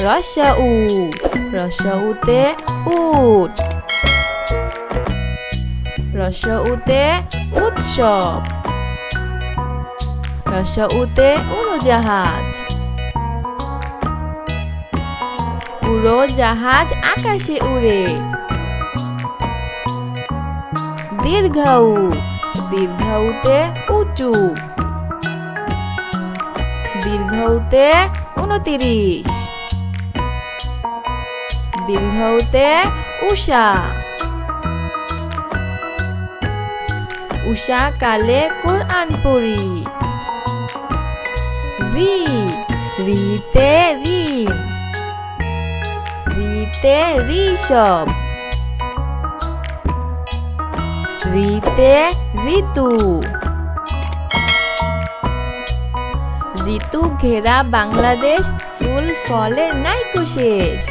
রস্যাউ, রস্যাউতে উট, রস্যাউতে উৎসব, রস্যাউতে উড়োজাহাজ, উড়োজাহাজ আকাশে উড়ে। দীর্ঘাউ, দীর্ঘাউতে উঁচু, দীর্ঘাউতে 29, দীর্ঘাউতে উষা, উষা কালে কোরআন পড়ি। রি, রিতে ঋণ, রিতে ঋষভ, ঋতে ঋতু, ঋতু ঘেরা বাংলাদেশ ফুল ফলের নাইকো শেষ।